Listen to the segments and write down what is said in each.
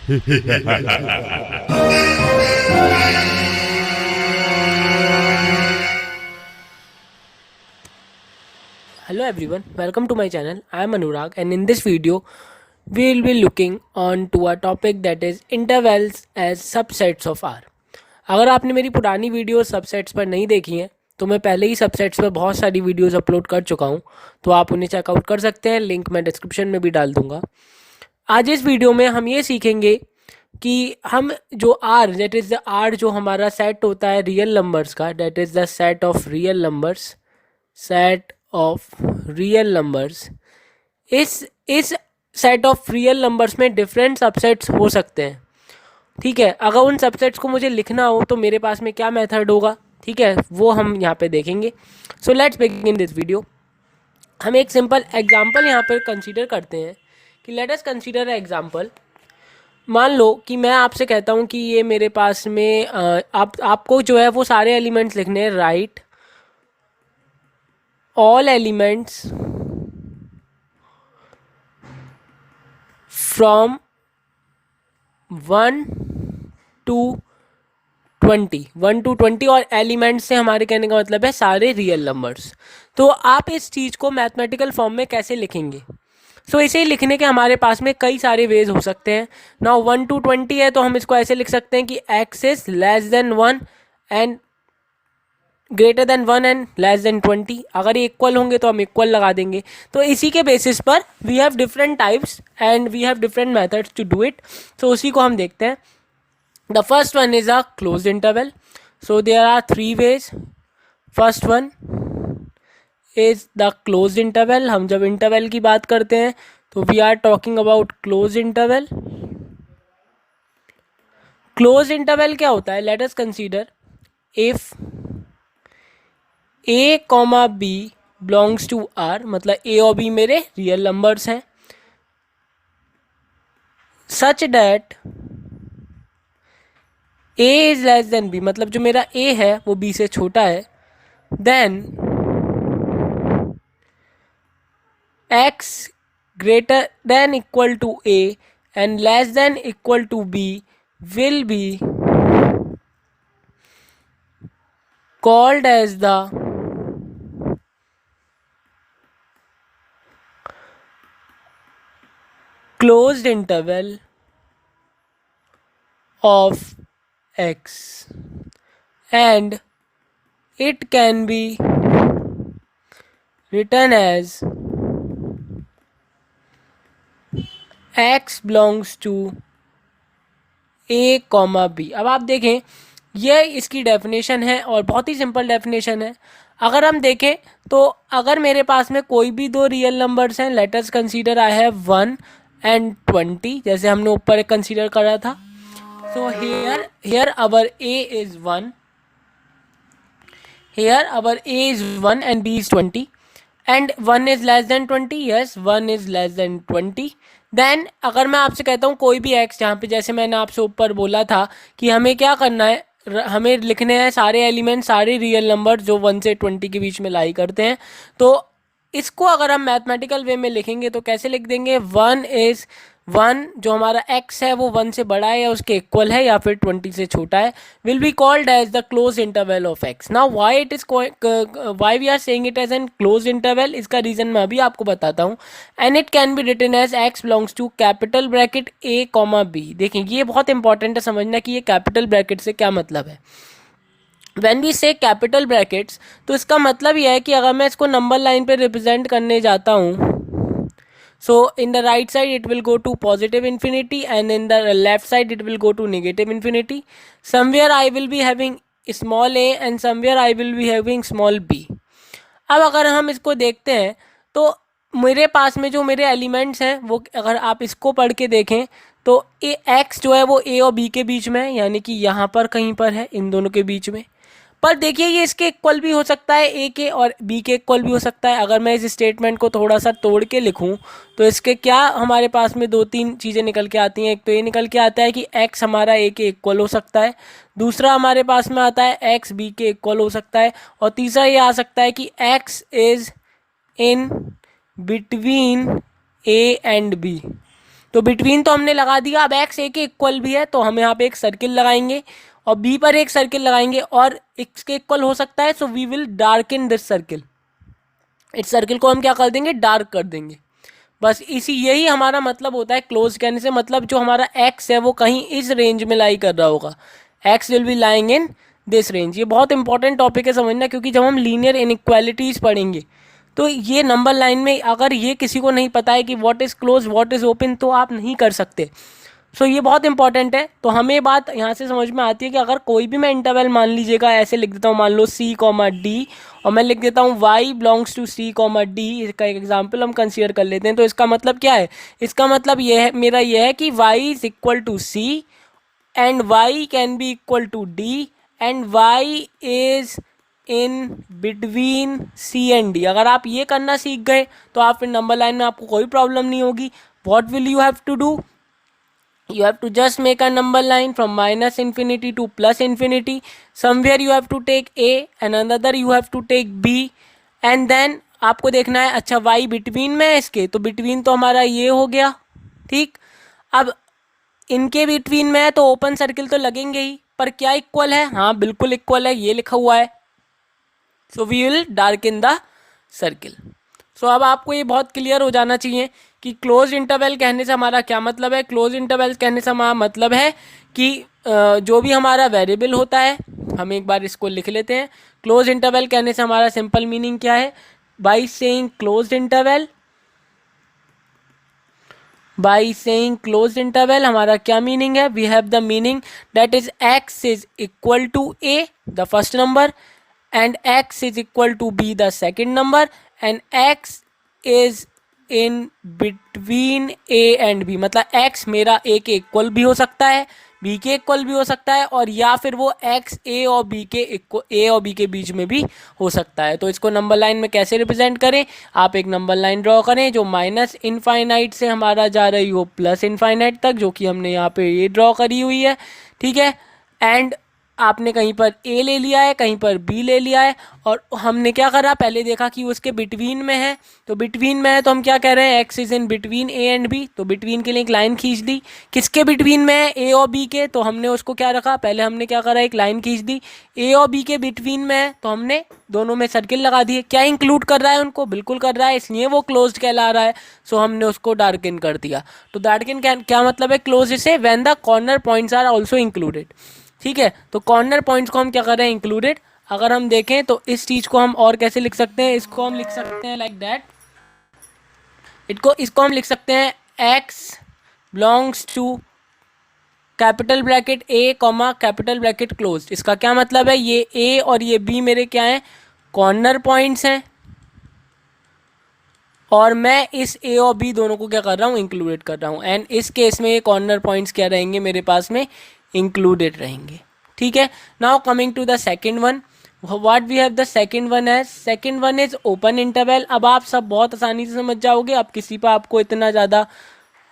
Hello everyone, welcome to my channel. I am Anurag and in this video we will be looking on to a topic that is intervals as subsets of R. अगर आपने मेरी पुरानी video subsets पर नहीं देखी हैं तो मैं पहले ही सबसेट्स पर बहुत सारी वीडियोस अपलोड कर चुका हूं, तो आप उन्हें चेकआउट कर सकते हैं। लिंक मैं डिस्क्रिप्शन में भी डाल दूंगा। आज इस वीडियो में हम ये सीखेंगे कि हम जो R that is the R जो हमारा सेट होता है रियल नंबर्स का, that is the set of real numbers, set of real numbers, इस सेट ऑफ रियल नंबर्स में डिफरेंट सबसेट्स हो सकते हैं। ठीक है, अगर उन सबसेट्स को मुझे लिखना हो तो मेरे पास में क्या मेथड होगा, ठीक है, वो हम यहाँ पे देखेंगे। So let's begin this video. हम एक सिंपल एग्जांपल यहाँ पर कंसीडर करते हैं कि लेट अस कंसीडर एग्जांपल। मान लो कि मैं आपसे कहता हूँ कि ये मेरे पास में आपको जो है वो सारे एलिमेंट्स लिखने हैं। Right all elements from 1 to 20 और एलिमेंट्स से हमारे कहने का मतलब है सारे रियल नंबर्स। तो आप इस चीज़ को मैथमेटिकल फॉर्म में कैसे लिखेंगे? सो इसे लिखने के हमारे पास में कई सारे वेज हो सकते हैं। नाउ 1 to 20 है तो हम इसको ऐसे लिख सकते हैं कि x is less then 1 and greater than 1 and less than 20। अगर ये इक्वल होंगे तो हम इक्वल लगा देंगे। तो इसी के बेसिस पर we have different types and we have different methods to do it. So उसी को हम देखते हैं। The first one is a closed interval. So there are 3 ways. First one is the closed interval. हम जब interval की बात करते हैं तो we are talking about closed interval. Closed interval क्या होता है? Let us consider if a comma b belongs to r, मतलब a और b मेरे रियल नंबर्स हैं, such that a is less then b, मतलब जो मेरा a है वो b से छोटा है, then x greater than equal to a and less than equal to b will be called as the closed interval of x, and it can be written as x belongs to a comma b। अब आप देखें यह इसकी definition है और बहुत ही simple definition है। अगर हम देखें तो अगर मेरे पास में कोई भी दो रियल नंबर्स हैं, let us consider I have 1 and 20, जैसे हमने ऊपर कंसीडर करा था। So here our a is 1, here our a is 1 and b is 20 and 1 is less than 20। Yes, 1 is less than 20। Then अगर मैं आपसे कहता हूँ कोई भी x, जहाँ पे जैसे मैंने आपसे ऊपर बोला था कि हमें क्या करना है, हमें लिखने हैं सारे एलिमेंट, सारे रियल नंबर जो 1 से 20 के बीच में लाई करते हैं। तो इसको अगर हम मैथमेटिकल वे में लिखेंगे तो कैसे लिख देंगे? 1 जो हमारा x है वो 1 से बड़ा है या उसके इक्वल है या फिर 20 से छोटा है, will be called as the close interval of x। Now why we are saying it as an close interval, इसका रीजन मैं अभी आपको बताता हूँ। And it can be written as x belongs to capital bracket a comma b। देखें ये बहुत important है समझना कि ये कैपिटल ब्रैकेट से क्या मतलब है। When we say capital brackets तो इसका मतलब यह है कि अगर मैं इसको नंबर लाइन पे रिप्रेजेंट करने जाता हूँ, so in the right side it will go to positive infinity and in the left side it will go to negative infinity. Somewhere I will be having small a and somewhere I will be having small b. अब अगर हम इसको देखते हैं तो मेरे पास में जो मेरे एलिमेंट्स हैं वो अगर आप इसको पढ़ के देखें तो ए एक्स जो है वो ए और बी के बीच में है, यानी कि यहाँ पर कहीं पर है इन दोनों के बीच में। पर देखिए ये इसके इक्वल भी हो सकता है, ए के और बी के इक्वल भी हो सकता है। अगर मैं इस स्टेटमेंट को थोड़ा सा तोड़ के लिखूं तो इसके क्या हमारे पास में 2-3 चीज़ें निकल के आती हैं। एक तो ये निकल के आता है कि एक्स हमारा ए के इक्वल हो सकता है, दूसरा हमारे पास में आता है एक्स बी के इक्वल हो सकता है, और तीसरा ये आ सकता है कि x is in between A and b. तो बिटवीन तो हमने लगा दिया, अब एक्स ए के इक्वल भी है तो हम यहाँ पे एक सर्किल लगाएंगे और बी पर एक सर्किल लगाएंगे और एक्स के इक्वल हो सकता है, so we will darken this circle. इस सर्किल को हम क्या कर देंगे, डार्क कर देंगे। बस यही हमारा मतलब होता है क्लोज कहने से, मतलब जो हमारा एक्स है वो कहीं इस रेंज में लाई कर रहा होगा, x will be lying in this range. ये बहुत इंपॉर्टेंट टॉपिक है समझना, क्योंकि जब हम लीनियर इनइक्वालिटीज़ पढ़ेंगे तो ये नंबर लाइन में अगर ये किसी को नहीं पता है कि what is close what is open तो आप नहीं कर सकते। सो ये बहुत इंपॉर्टेंट है। तो हमें बात यहाँ से समझ में आती है कि अगर कोई भी मैं इंटरवल मान लीजिएगा ऐसे लिख देता हूँ, मान लो सी कॉमा डी, और मैं लिख देता हूँ y belongs to c comma d, इसका एक एग्जाम्पल हम कंसीडर कर लेते हैं। तो इसका मतलब क्या है, इसका मतलब ये है, मेरा ये है कि y is equal to c and y can be equal to d and y is in between c and d. अगर आप ये करना सीख गए तो आप फिर नंबर लाइन में आपको कोई प्रॉब्लम नहीं होगी। What will you have to do, you have to just make a number line from minus infinity to plus infinity. Somewhere you have to take a and another you have to take b and then आपको देखना है अच्छा y between में है इसके, तो between तो हमारा ये हो गया, ठीक। अब इनके बिटवीन में है तो ओपन सर्किल तो लगेंगे ही, पर क्या इक्वल है, हाँ बिल्कुल इक्वल है, ये लिखा हुआ है। So we will darken the circle. So अब आपको ये बहुत क्लियर हो जाना चाहिए कि क्लोज इंटरवल कहने से हमारा क्या मतलब है। क्लोज इंटरवल कहने से हमारा मतलब है कि जो भी हमारा वेरिएबल होता है, हम एक बार इसको लिख लेते हैं। क्लोज इंटरवल कहने से हमारा सिंपल मीनिंग क्या है, by saying close interval, by saying close interval हमारा क्या मीनिंग है, we have the meaning that is x is equal to a the first number and x is equal to b the second number and x is in between a and b। मतलब x मेरा a के equal भी हो सकता है, b के equal भी हो सकता है, और या फिर वो x a और b के बीच में भी हो सकता है। तो इसको नंबर लाइन में कैसे रिप्रेजेंट करें, आप एक नंबर लाइन ड्रॉ करें जो माइनस इनफाइनाइट से हमारा जा रही हो प्लस इनफाइनाइट तक, जो कि हमने यहाँ पे ये ड्रॉ करी हुई है, ठीक है। एंड आपने कहीं पर a ले लिया है, कहीं पर b ले लिया है, और हमने क्या करा, पहले देखा कि उसके बिटवीन में है, तो बिटवीन में है तो हम क्या कह रहे हैं, x is in between a and b, तो बिटवीन के लिए एक लाइन खींच दी। किसके बिटवीन में है, a और b के, तो हमने उसको क्या रखा, पहले हमने क्या करा, एक लाइन खींच दी। a और b के बिटवीन में है तो हमने दोनों में सर्किल लगा दिए। क्या इंक्लूड कर रहा है उनको, बिल्कुल कर रहा है, इसलिए वो क्लोज्ड कहला रहा है। सो हमने उसको डार्कन कर दिया। तो डार्कन क्या मतलब है, क्लोज से when the corner points are also included, ठीक है। तो कॉर्नर पॉइंट्स को हम क्या कर रहे हैं, इंक्लूडेड। अगर हम देखें तो इस चीज को हम और कैसे लिख सकते हैं, इसको हम लिख सकते हैं लाइक दैट, इसको हम लिख सकते हैं x belongs to capital bracket a comma capital bracket close. इसका क्या मतलब है, ये a और ये b मेरे क्या हैं, कॉर्नर पॉइंट्स हैं, और मैं इस a और b दोनों को क्या कर रहा हूँ, इंक्लूडेड कर रहा हूँ। एंड इस केस में ये कॉर्नर पॉइंट्स क्या रहेंगे मेरे पास में, इंक्लूडेड रहेंगे, ठीक है। Now coming to the second one, what we have the second one है, second one is open interval. अब आप सब बहुत आसानी से समझ जाओगे, अब किसी पर आपको इतना ज़्यादा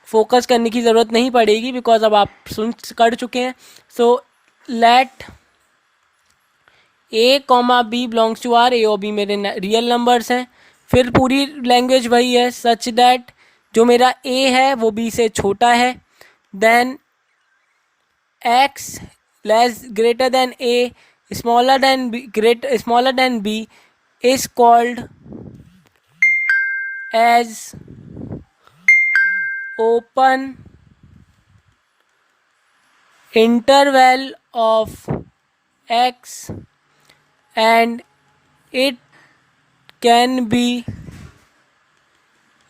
फोकस करने की ज़रूरत नहीं पड़ेगी, बिकॉज अब आप सुन कर चुके हैं। So let a comma b belongs to R, a और b मेरे रियल नंबर्स हैं। फिर पूरी लैंग्वेज वही है, सच दैट जो मेरा a है वो b से छोटा है, then x less greater than a smaller than b is called as open interval of x and it can be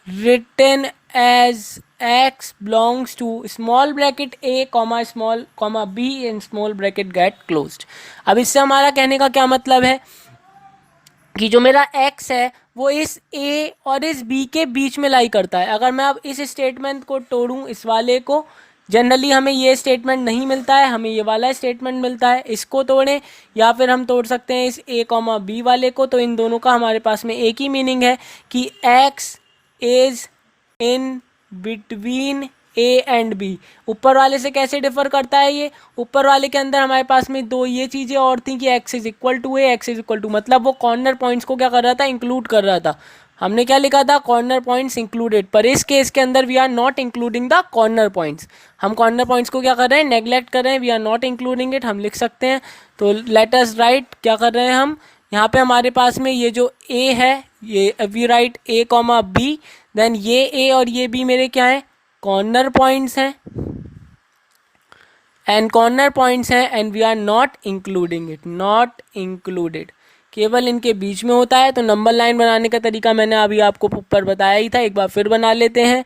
written as x belongs to small bracket a comma b and small bracket get closed। अब इससे हमारा कहने का क्या मतलब है कि जो मेरा x है वो इस a और इस b के बीच में लाई करता है। अगर मैं अब इस स्टेटमेंट को तोड़ूं, इस वाले को, जनरली हमें ये स्टेटमेंट नहीं मिलता है, हमें ये वाला स्टेटमेंट मिलता है, इसको तोड़ें या फिर हम तोड़ सकते हैं इस a कॉमा b वाले को। तो इन दोनों का हमारे पास में एक ही मीनिंग है कि x is in between a and b। ऊपर वाले से कैसे डिफर करता है ये, ऊपर वाले के अंदर हमारे पास में दो ये चीज़ें और थी कि x is equal to a, x is equal to, मतलब वो कॉर्नर पॉइंट्स को क्या कर रहा था, इंक्लूड कर रहा था। हमने क्या लिखा था, कॉर्नर पॉइंट्स इंक्लूडेड, पर इस केस के अंदर we are not including the corner points. हम कॉर्नर पॉइंट्स को क्या कर रहे हैं, नेग्लेक्ट कर रहे हैं, we are not including it, हम लिख सकते हैं। तो लेट अस राइट, क्या कर रहे हैं हम, यहाँ पे हमारे पास में ये जो ए है, ये we write A comma B, then ये ए और ये बी मेरे क्या है, कॉर्नर पॉइंट्स हैं, एंड कॉर्नर पॉइंट्स हैं, and we are not including it, not included, केवल इनके बीच में होता है। तो नंबर लाइन बनाने का तरीका मैंने अभी आपको ऊपर बताया ही था, एक बार फिर बना लेते हैं।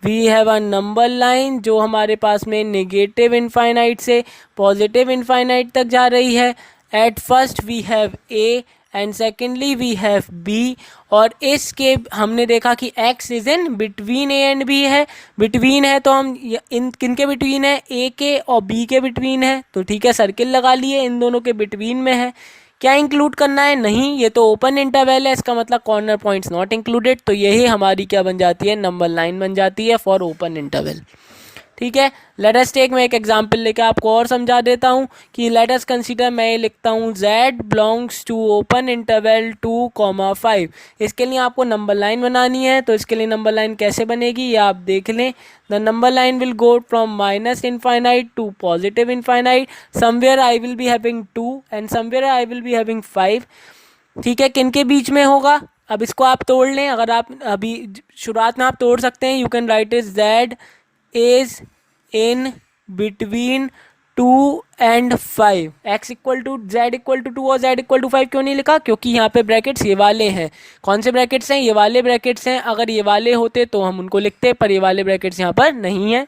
We have a number line जो हमारे पास में नेगेटिव इनफाइनाइट से पॉजिटिव इनफाइनाइट तक जा रही है। At first we have A and secondly we have B, और इसके हमने देखा कि x is in between A and B है, बिटवीन है तो हम इन किन के बिटवीन है, ए के और बी के बिटवीन है, तो ठीक है सर्किल लगा लिए, इन दोनों के बिटवीन में है। क्या इंक्लूड करना है, नहीं, ये तो ओपन इंटरवल है, इसका मतलब कॉर्नर पॉइंट्स नॉट इंक्लूडेड, तो यही हमारी क्या बन जाती है, नंबर लाइन बन जाती है फॉर ओपन इंटरवल। ठीक है, लेट अस टेक, मैं एक एग्जांपल लेकर आपको और समझा देता हूँ कि लेट अस कंसीडर, मैं ये लिखता हूँ z belongs to open interval 2,5। इसके लिए आपको नंबर लाइन बनानी है, तो इसके लिए नंबर लाइन कैसे बनेगी ये आप देख लें। The number line will go from minus infinite to positive infinite, somewhere I will be having 2 and somewhere I will be having 5। ठीक है, किन के बीच में होगा, अब इसको आप तोड़ लें, अगर आप अभी शुरुआत में आप तोड़ सकते हैं, you can write is z is in between 2 and 5, x equal to z equal to 2 और z इक्वल टू 5 क्यों नहीं लिखा, क्योंकि यहाँ पे ब्रैकेट्स ये वाले हैं। कौन से ब्रैकेट्स हैं, ये वाले ब्रैकेट्स हैं, अगर ये वाले होते तो हम उनको लिखते, पर ये वाले ब्रैकेट्स यहाँ पर नहीं है।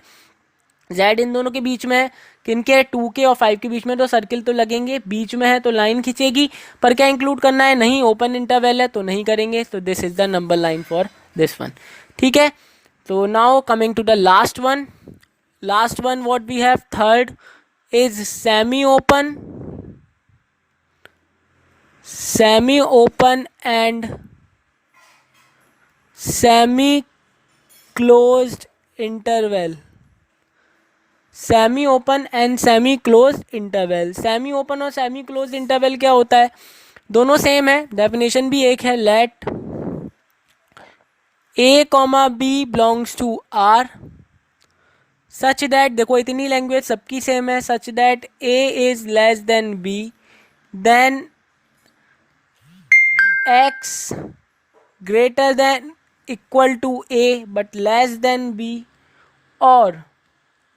z इन दोनों के बीच में है, किनके, 2 के और 5 के बीच में, तो सर्किल तो लगेंगे, बीच में है तो लाइन खींचेगी, पर क्या इंक्लूड करना है, नहीं, ओपन इंटरवल है तो नहीं करेंगे, तो this is the number line for this one. ठीक है, तो now coming to the last one, what we have third is semi open and semi closed interval, semi open and semi close interval. Semi open और semi close interval क्या होता है, दोनों same है, definition भी एक है, let A comma B belongs to R such that, देखो इतनी लैंग्वेज सबकी सेम है, such that A is less than B, then X greater than equal to A but less than B, और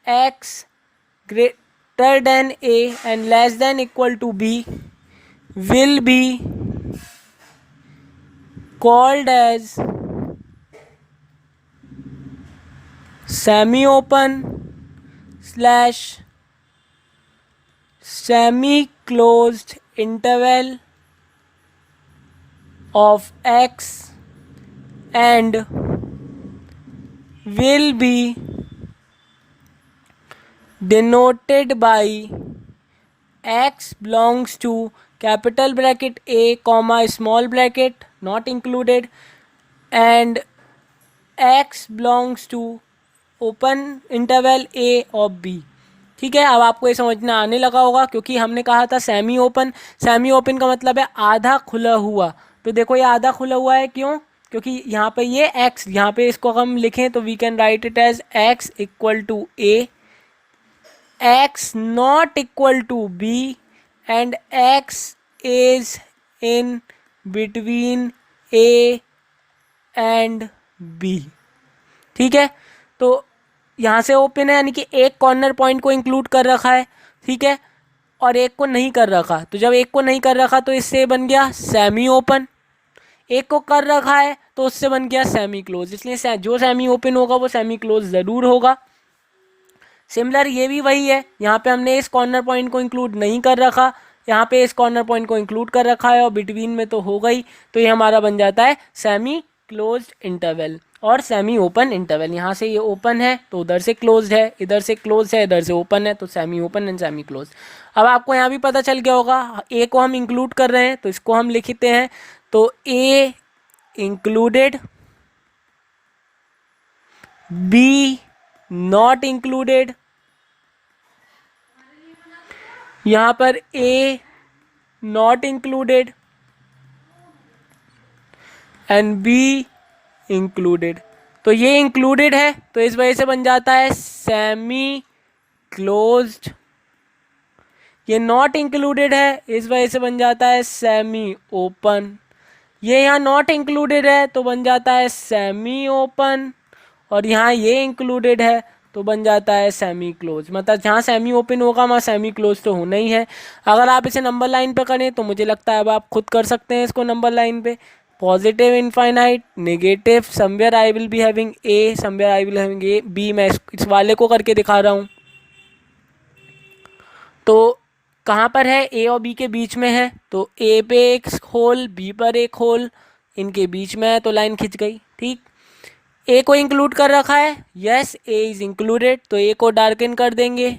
X greater than A and less than equal to B will be called as semi open slash semi closed interval of x and will be denoted by x belongs to capital bracket A comma small bracket not included and x belongs to open interval A और B। ठीक है, अब आपको ये समझना आने लगा होगा, क्योंकि हमने कहा था सेमी ओपन, सेमी ओपन का मतलब है आधा खुला हुआ, तो देखो ये आधा खुला हुआ है, क्यों, क्योंकि यहाँ पे ये x, यहाँ पे इसको हम लिखें तो we can write it as x equal to A, x not equal to b and x is in between a and b। ठीक है, तो यहाँ से ओपन है, यानी कि एक कॉर्नर पॉइंट को इंक्लूड कर रखा है, ठीक है, और एक को नहीं कर रखा, तो जब एक को नहीं कर रखा तो इससे बन गया सेमी ओपन, एक को कर रखा है तो उससे बन गया सेमी क्लोज, इसलिए जो सेमी ओपन होगा वो सेमी क्लोज ज़रूर होगा। सिमिलर ये भी वही है, यहाँ पे हमने इस कॉर्नर पॉइंट को इंक्लूड नहीं कर रखा, यहाँ पे इस कॉर्नर पॉइंट को इंक्लूड कर रखा है और बिटवीन में तो हो गई, तो ये हमारा बन जाता है सेमी क्लोज्ड इंटरवल और सेमी ओपन इंटरवल। यहाँ से ये ओपन है तो उधर से क्लोज्ड है, इधर से क्लोज है, इधर से ओपन है, तो semi open and semi close. अब आपको यहाँ भी पता चल गया होगा, ए को हम इंक्लूड कर रहे हैं तो इसको हम लिखते हैं, तो A included, B not included, यहाँ पर A not included and B included. तो ये इंक्लूडेड है तो इस वजह से बन जाता है सेमी क्लोज्ड। ये नॉट इंक्लूडेड है इस वजह से बन जाता है सेमी ओपन। ये यहाँ नॉट इंक्लूडेड है तो बन जाता है सेमी ओपन, और यहाँ ये इंक्लूडेड है तो बन जाता है सेमी क्लोज। मतलब जहाँ सेमी ओपन होगा वहाँ सेमी क्लोज तो होना ही है। अगर आप इसे नंबर लाइन पे करें तो मुझे लगता है अब आप खुद कर सकते हैं इसको नंबर लाइन पे। Positive infinite, negative, somewhere I will be having A, somewhere I will having A B. मैं इस वाले को करके दिखा रहा हूँ। तो कहाँ पर है, ए और बी के बीच में है, तो ए पे एक होल, बी पर एक होल, इनके बीच में है तो लाइन खिंच गई। ठीक, ए को इंक्लूड कर रखा है, यस ए इज इंक्लूडेड, तो ए को डार्कन कर देंगे।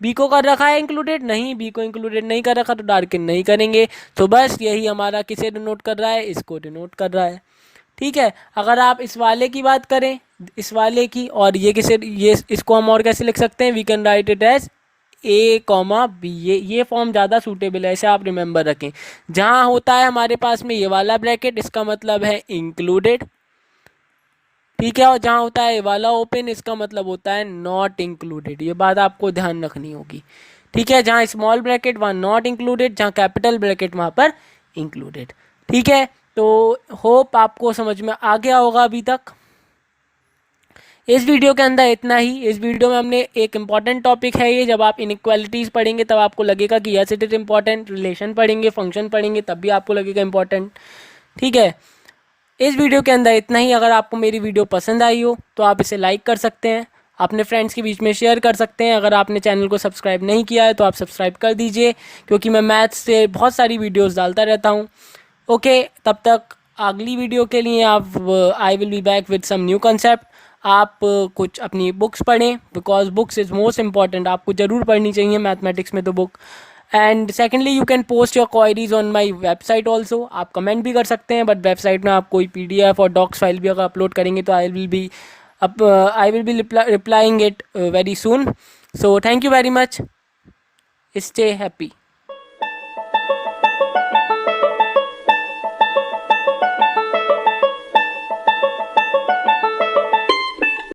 बी को कर रखा है इंक्लूडेड, नहीं बी को इंक्लूडेड नहीं कर रखा तो डार्कन नहीं करेंगे। तो बस यही हमारा किसे डिनोट कर रहा है, इसको डिनोट कर रहा है। ठीक है, अगर आप इस वाले की बात करें, इस वाले की, और ये किसे, ये इसको हम और कैसे लिख सकते हैं, we can write it as A comma B. ये फॉर्म ज़्यादा सूटेबल है, ऐसे आप रिमेंबर रखें। जहाँ होता है हमारे पास में ये वाला ब्रैकेट, इसका मतलब है इंक्लूडेड। ठीक है, और जहाँ होता है ये वाला ओपन, इसका मतलब होता है नॉट इंक्लूडेड। ये बात आपको ध्यान रखनी होगी। ठीक है, जहाँ स्मॉल ब्रैकेट वहाँ नॉट इंक्लूडेड, जहाँ कैपिटल ब्रैकेट वहाँ पर इंक्लूडेड। ठीक है, तो होप आपको समझ में आ गया होगा अभी तक। इस वीडियो के अंदर इतना ही। इस वीडियो में हमने एक इम्पॉर्टेंट टॉपिक है ये, जब आप इनइक्वालिटीज़ पढ़ेंगे तब आपको लगेगा कि yes it is important. Relation पढ़ेंगे, फंक्शन पढ़ेंगे, तब भी आपको लगेगा इम्पॉर्टेंट। ठीक है, इस वीडियो के अंदर इतना ही। अगर आपको मेरी वीडियो पसंद आई हो तो आप इसे लाइक कर सकते हैं, अपने फ्रेंड्स के बीच में शेयर कर सकते हैं। अगर आपने चैनल को सब्सक्राइब नहीं किया है तो आप सब्सक्राइब कर दीजिए, क्योंकि मैं मैथ्स से बहुत सारी वीडियोस डालता रहता हूँ। ओके, तब तक अगली वीडियो के लिए आप, I will be back with some new concept. आप कुछ अपनी बुक्स पढ़ें, because books is most important. आपको ज़रूर पढ़नी चाहिए मैथमेटिक्स में तो book. And secondly you can post your queries on my website also. आप कमेंट भी कर सकते हैं, बट वेबसाइट में आप कोई PDF और डॉक्स फाइल भी अगर अपलोड करेंगे तो आई will be replying it very soon. So thank you very much, stay happy.